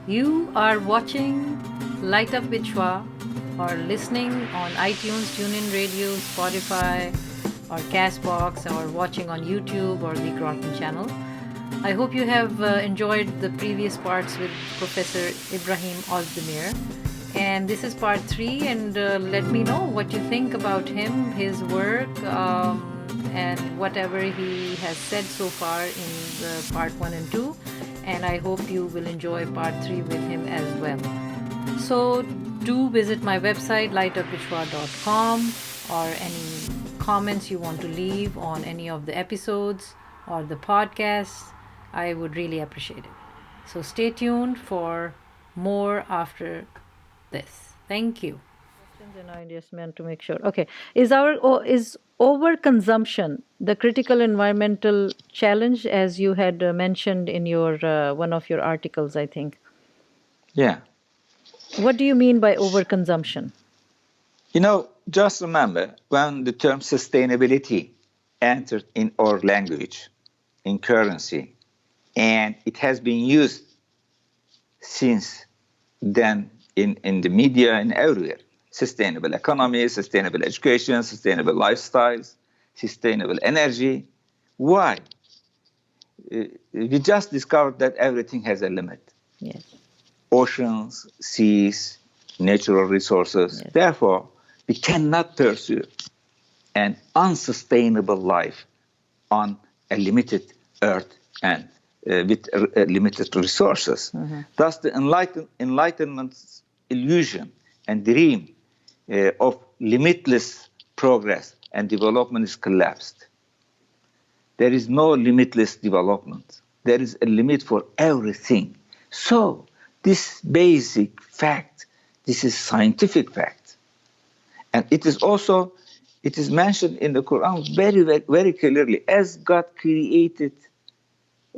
You are watching Light Up with Shwa or listening on iTunes, TuneIn Radio, Spotify, or Castbox, or watching on YouTube or the Groton channel. I hope you have enjoyed the previous parts with Professor Ibrahim Özdemir. And this is part 3, and let me know what you think about him, his work, and whatever he has said so far in the part 1 and 2. And I hope you will enjoy part 3 with him as well. So do visit my website lightupwithshwa.com, or any comments you want to leave on any of the episodes or the podcasts. I would really appreciate it. So stay tuned for more after this. Thank you. And I just meant to make sure. Okay, is overconsumption the critical environmental challenge, as you had mentioned in your one of your articles, I think? Yeah. What do you mean by overconsumption? Just remember when the term sustainability entered in our language, in currency, and it has been used since then in the media and everywhere. Sustainable economy, sustainable education, sustainable lifestyles, sustainable energy. Why? We just discovered that everything has a limit. Yes. Oceans, seas, natural resources. Yes. Therefore, we cannot pursue an unsustainable life on a limited earth and with limited resources. Mm-hmm. Thus, the Enlightenment's illusion and dream of limitless progress and development is collapsed. There is no limitless development. There is a limit for everything. So, this basic fact, this is scientific fact. And it is mentioned in the Quran very, very, very clearly. As God created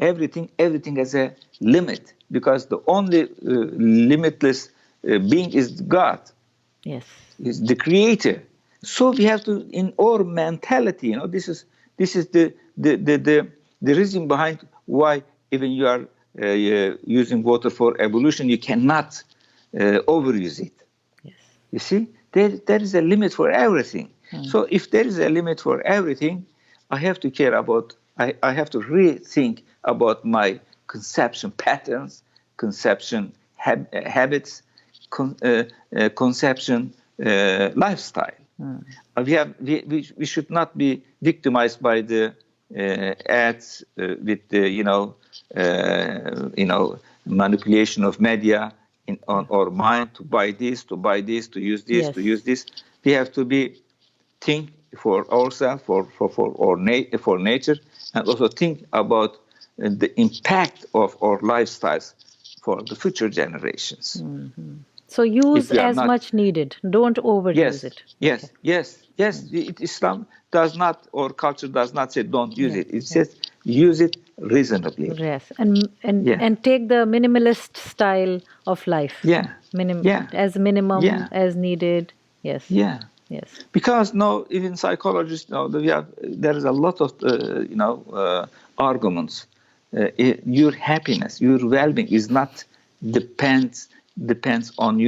everything has a limit, because the only limitless being is God. Yes. Is the creator. So we have to, in our mentality, this is the reason behind why even you are using water for evolution, you cannot overuse it. Yes. You see, there is a limit for everything. So if there is a limit for everything, I have to care about, I have to rethink about my conception patterns, conception habits, conception lifestyle. We should not be victimized by the ads with the manipulation of media on our mind to buy this, to use this, Yes. to use this. We have to think for ourselves, for nature, and also think about the impact of our lifestyles for the future generations. Mm-hmm. So use as much needed. Don't overuse it. Yes, okay. Yes. Islam does not, or culture does not say don't use it. It says use it reasonably. Yes, and take the minimalist style of life. As minimum, as needed. Yes. Yeah. Yes. Because even psychologists there is a lot of arguments. Your happiness, your well-being is not depends on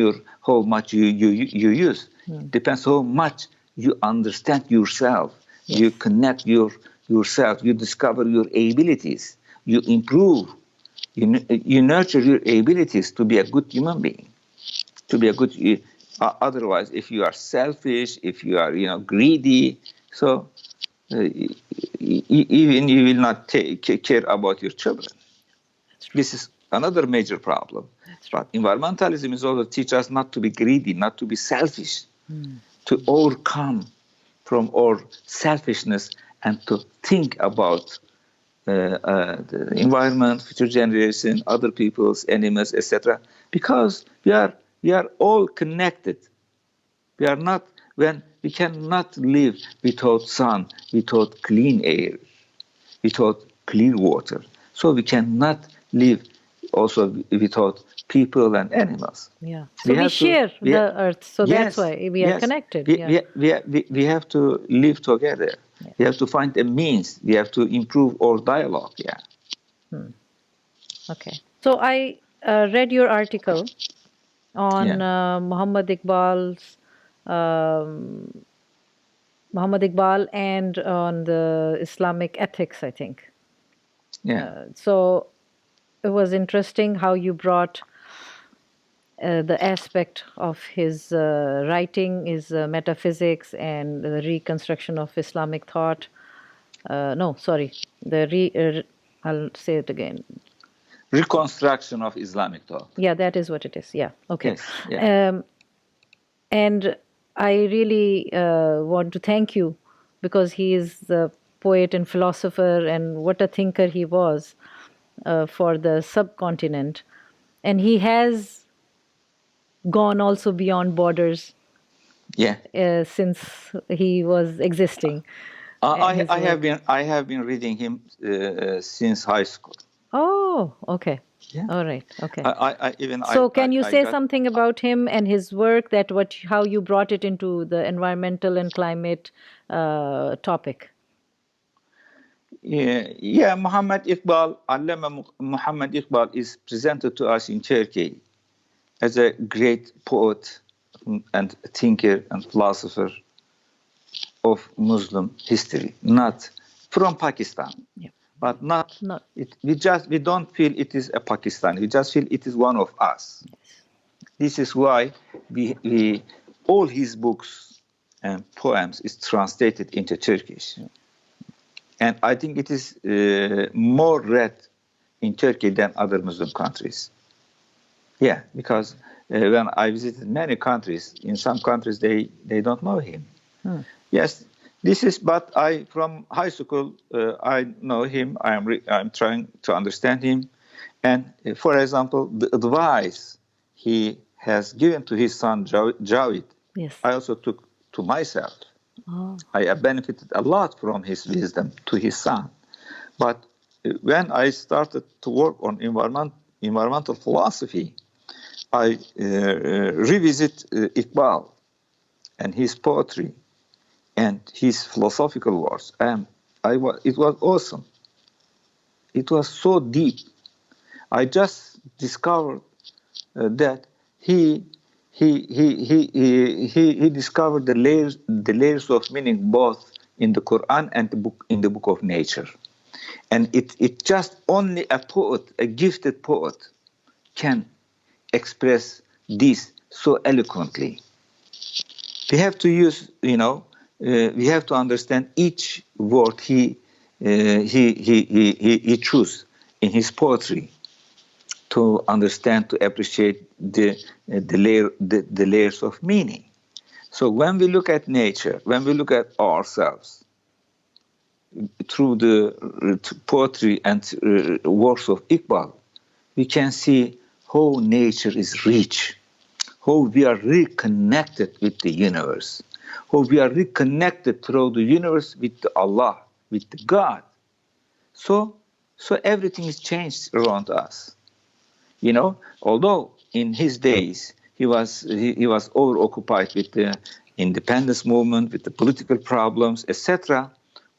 how much you use. Depends how much you understand yourself. Yes. You connect yourself. You discover your abilities. You improve. You nurture your abilities to be a good human being. To be a good. Otherwise, if you are selfish, if you are greedy, so even you will not care about your children. This is another major problem. But environmentalism is also teach us not to be greedy, not to be selfish, to overcome from our selfishness and to think about the environment, future generation, other people's animals, etc. Because we are all connected. We cannot live without sun, without clean air, without clean water. So we cannot live also without people and animals. Yeah. So we share the earth. So that's why we are connected. We have to live together. Yeah. We have to find a means. We have to improve our dialogue. Yeah. Okay. So I read your article on Yeah. Muhammad Iqbal and on the Islamic ethics, I think. Yeah. So it was interesting how you brought the aspect of his writing, his metaphysics, and the reconstruction of Islamic thought. No, sorry, I'll say it again. Reconstruction of Islamic thought. Yeah, that is what it is. Yeah, okay. Yes. Yeah. And I really want to thank you because he is the poet and philosopher, and what a thinker he was for the subcontinent. And he has gone also beyond borders Yeah. since he was existing. I have been reading him since high school. Oh, okay. Yeah. All right. Okay. So can you say something about him and his work, how you brought it into the environmental and climate topic? Yeah, Muhammad Iqbal, Allama Muhammad Iqbal is presented to us in Turkey as a great poet and thinker and philosopher of Muslim history, not from Pakistan. Yeah. But we don't feel it is a Pakistan. We just feel it is one of us. Yes. This is why we all his books and poems is translated into Turkish. Yeah. And I think it is more read in Turkey than other Muslim countries. Yeah, because when I visited many countries, in some countries they don't know him. Yes, but from high school, I know him. I'm trying to understand him. And for example, the advice he has given to his son, Jawid, yes. I also took to myself. Oh. I benefited a lot from his wisdom to his son. But when I started to work on environmental philosophy, I revisit Iqbal and his poetry and his philosophical works. It was awesome. It was so deep. I just discovered that he discovered the layers of meaning both in the Quran and in the book of nature. And it just only a poet, a gifted poet, can express this so eloquently. We have to use, we have to understand each word he chose in his poetry to understand, to appreciate the layers of meaning. So when we look at nature, when we look at ourselves through the poetry and works of Iqbal, we can see how nature is rich, how we are reconnected with the universe, how we are reconnected through the universe with Allah, with God. So everything is changed around us. Although in his days he was over-occupied with the independence movement, with the political problems, etc.,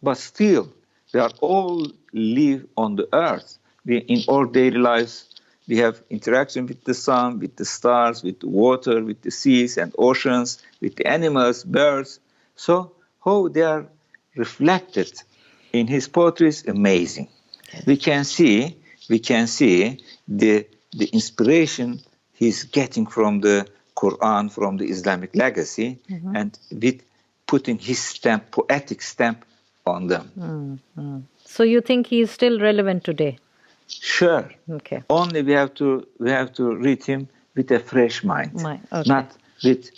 but still we are all live on the earth. In our daily lives, we have interaction with the sun, with the stars, with the water, with the seas and oceans, with the animals, birds. So how they are reflected in his poetry is amazing. We can see the inspiration he's getting from the Quran, from the Islamic legacy, and with putting his poetic stamp on them. Mm-hmm. So you think he is still relevant today? Sure. Okay. Only we have to read him with a fresh mind. Okay. Not with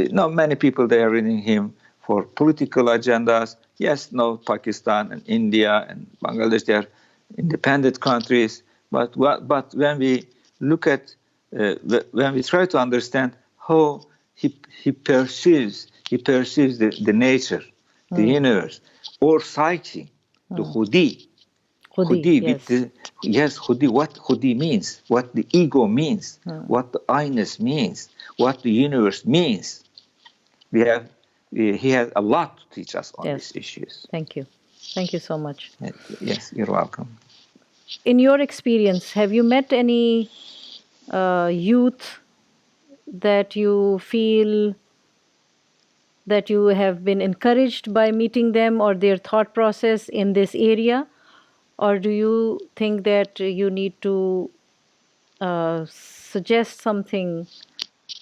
many people they are reading him for political agendas. Yes, Pakistan and India and Bangladesh, they are independent countries. But when we look at when we try to understand how he perceives the nature, the universe, or psyche, the Hudi. Hudi, what Hudi means, what the ego means, what the I-ness means, what the universe means. He has a lot to teach us on these issues. Thank you so much. Yes, you're welcome. In your experience, have you met any youth that you feel that you have been encouraged by meeting them or their thought process in this area? Or do you think that you need to suggest something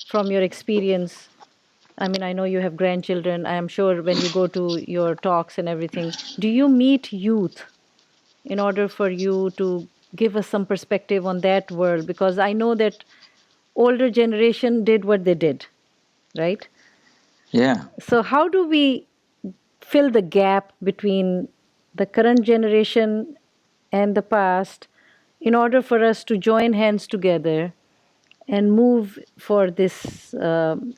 from your experience? I mean, I know you have grandchildren. I am sure when you go to your talks and everything, do you meet youth in order for you to give us some perspective on that world? Because I know that older generation did what they did, right? Yeah. So how do we fill the gap between the current generation and the past in order for us to join hands together and move for this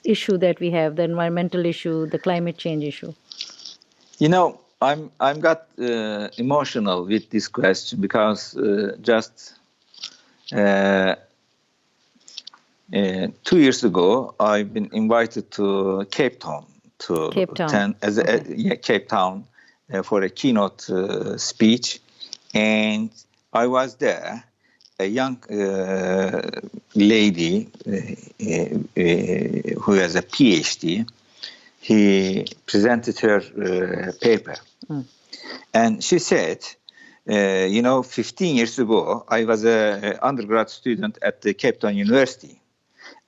issue that we have, the environmental issue, the climate change issue? You know, I'm got emotional with this question because just 2 years ago I've been invited to Cape Town Cape Town. Cape Town for a keynote speech, and I was there. A young lady who has a PhD. He presented her paper. And she said, 15 years ago, I was an undergrad student at the Cape Town University.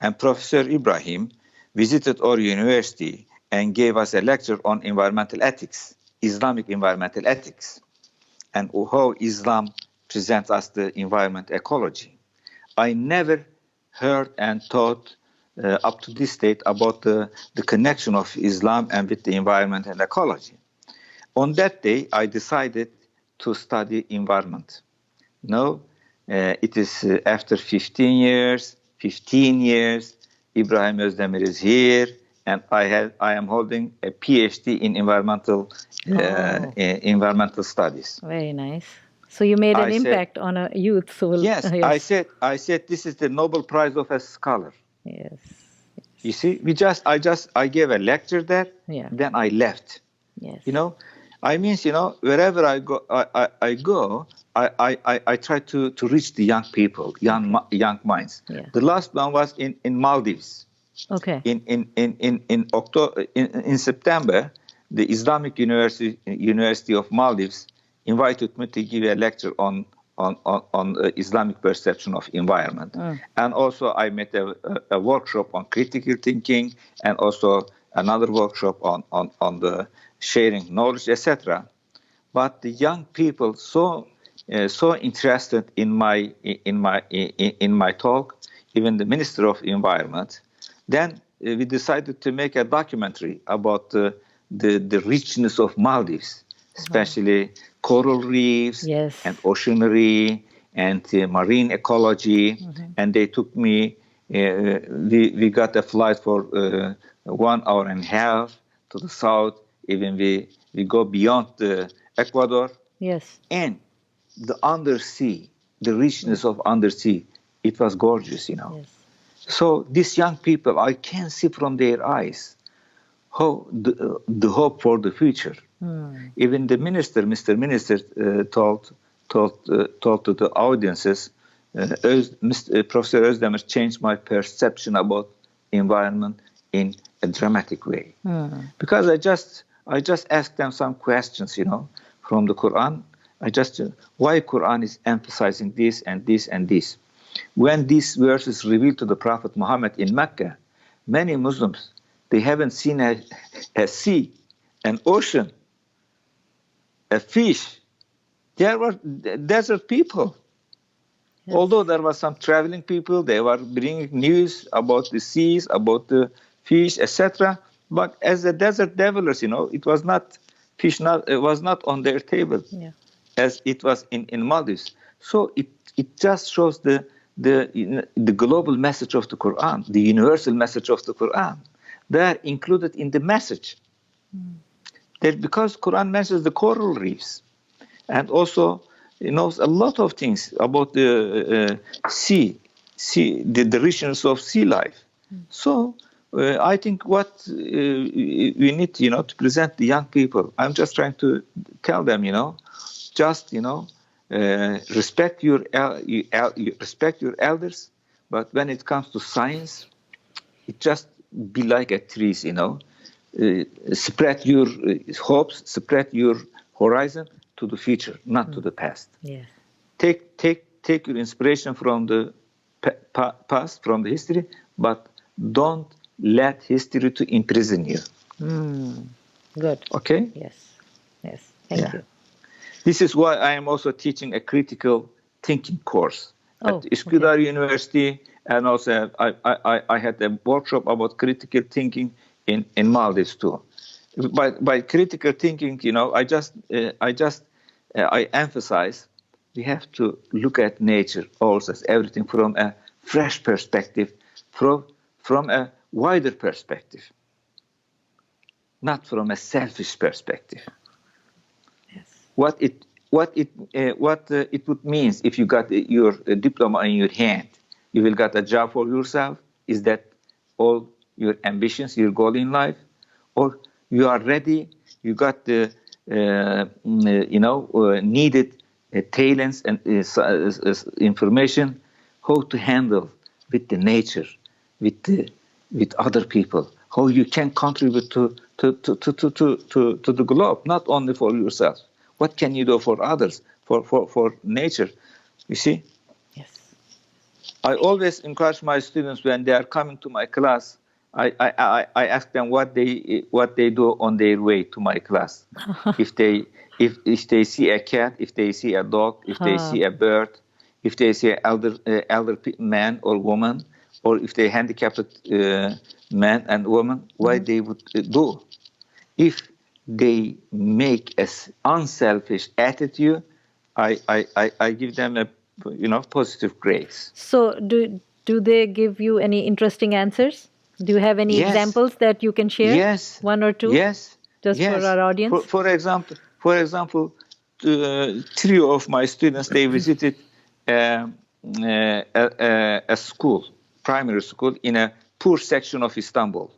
And Professor Ibrahim visited our university and gave us a lecture on environmental ethics, Islamic environmental ethics, and how Islam presents us the environment ecology. I never heard and thought up to this date about the connection of Islam and with the environment and ecology. On that day, I decided to study environment. No, it is after 15 years, Ibrahim Özdemir is here, and I am holding a PhD in environmental studies. Very nice. So you made an impact on a youth. So yes, yes, I said this is the Nobel Prize of a scholar. Yes. You see, I gave a lecture there. Yeah. Then I left. Yes. I mean, wherever I go, I try to reach the young people, young minds. Yeah. The last one was in Maldives. Okay. In October, in September, the Islamic University of Maldives invited me to give a lecture on Islamic perception of environment. And also I made a workshop on critical thinking, and also another workshop on the sharing knowledge, etc. But the young people so interested in my talk, even the Minister of Environment. Then we decided to make a documentary about the richness of Maldives, especially coral reefs, yes, and oceanary and marine ecology. And they took me, we got a flight for 1 hour and a half to the south. Even we go beyond the Ecuador. Yes. And the undersea, the richness of undersea, it was gorgeous, Yes. So these young people, I can see from their eyes how the hope for the future. Even the Mr. Minister, told to the audiences, Professor Özdemir changed my perception about environment in a dramatic way. Because I just asked them some questions, from the Quran. Why Quran is emphasizing this and this and this? When these verses revealed to the Prophet Muhammad in Mecca, many Muslims, they haven't seen a sea, an ocean, a fish. There were desert people. Yes. Although there were some traveling people, they were bringing news about the seas, about the fish, etc. But as the desert dwellers, it was not fish. It was not on their table, as it was in Maldives. So it just shows the global message of the Quran, the universal message of the Quran. They are included in the message. That because Quran mentions the coral reefs, and also it knows a lot of things about the sea, the richness of sea life. So I think what we need, to present the young people. I'm just trying to tell them, respect your elders, But when it comes to science, it just be like a trees, spread your hopes, spread your horizon to the future, not to the past. Yes. Take your inspiration from the past, from the history, but don't let history to imprison you. Good. Okay? Yes. Thank you. This is why I am also teaching a critical thinking course at Iqbal University, and also I had a workshop about critical thinking in Maldives too. By critical thinking, I emphasize we have to look at nature also, everything from a fresh perspective, from a wider perspective, not from a selfish perspective. Yes. What it would means if you got your diploma in your hand, you will get a job for yourself. Is that all your ambitions, your goal in life, or you are ready? You got the needed talents and information how to handle with the nature, with other people, how you can contribute to the globe, not only for yourself. What can you do for others, for nature? You see? Yes. I always encourage my students when they are coming to my class. I ask them what they do on their way to my class. if they see a cat, if they see a dog, if they see a bird, if they see an elder man or woman, or if they handicapped man and woman, what they would do. If they make an unselfish attitude, I give them a positive grades. So do they give you any interesting answers? Do you have any examples that you can share? Yes. One or two? Yes. Just for our audience? For example, three of my students, they visited a school, primary school, in a poor section of Istanbul.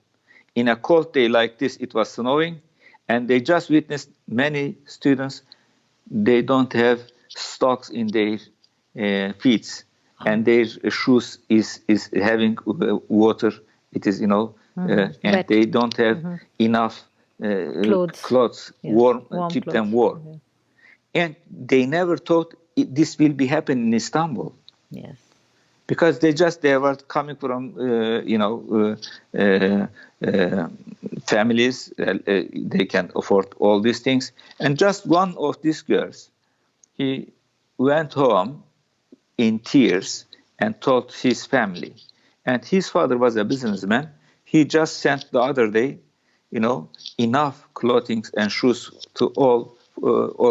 In a cold day like this, it was snowing, and they just witnessed many students, they don't have socks in their feet, and their shoes is having water. It is, and wet. they don't have enough clothes warm, keep clothes. them warm. Mm-hmm. And they never thought this will be happening in Istanbul. Yes. Because they were coming from, families, they can afford all these things. And just one of these girls, he went home in tears and told his family. And his father was a businessman. He just sent the other day, enough clothing and shoes to all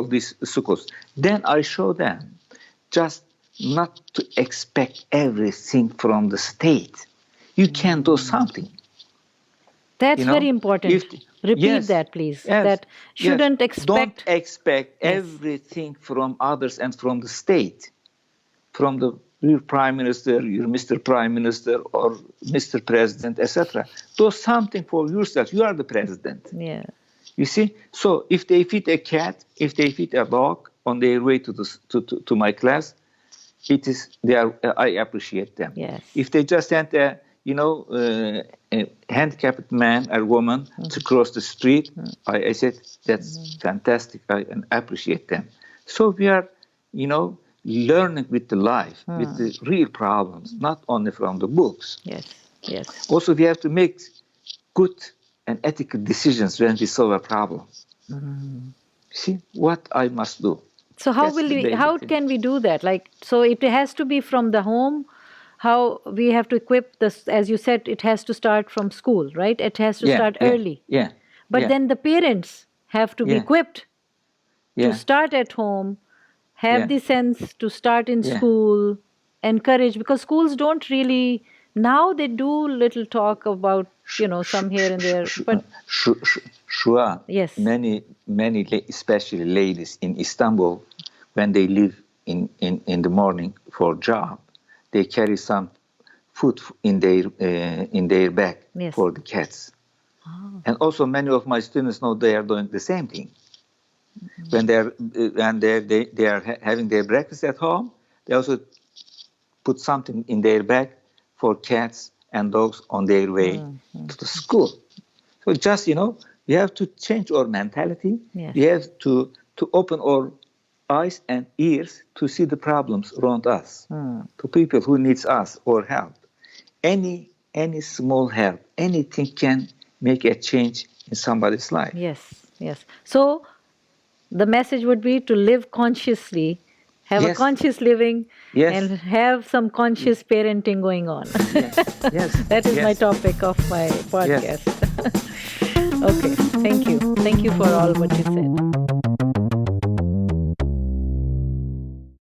these schools. Then I show them just not to expect everything from the state. You can do something. That's very important. Repeat that, please. Yes, that shouldn't Don't expect everything from others and from the state, from your prime minister, your Mr. Prime Minister, or Mr. President, etc. Do something for yourself. You are the president. Yeah. You see. So if they feed a cat, if they feed a dog on their way to my class, I appreciate them. Yes. If they just send a handicapped man or woman to cross the street, I said that's fantastic. I appreciate them. So we are, learning with the life, with the real problems, not only from the books. Yes. Also, we have to make good and ethical decisions when we solve a problem. See what I must do. So how can we do that? So it has to be from the home. How we have to equip this, as you said, it has to start from school, right? It has to start early. Yeah. But then the parents have to be equipped to start at home, have the sense to start in school, encourage, because schools don't really, now they do little talk about, some here and there. But sure. Yes. Many, especially ladies in Istanbul, when they leave in the morning for job, they carry some food in their bag for the cats. Oh. And also many of my students know they are doing the same thing. When they are having their breakfast at home, they also put something in their bag for cats and dogs on their way to the school. So just, we have to change our mentality. Yes. We have to open our eyes and ears to see the problems around us, to people who needs us or help. Any small help, anything can make a change in somebody's life. Yes. So the message would be to live consciously, have a conscious living, and have some conscious parenting going on. Yes. That is my topic of my podcast. Okay, thank you. Thank you for all what you said.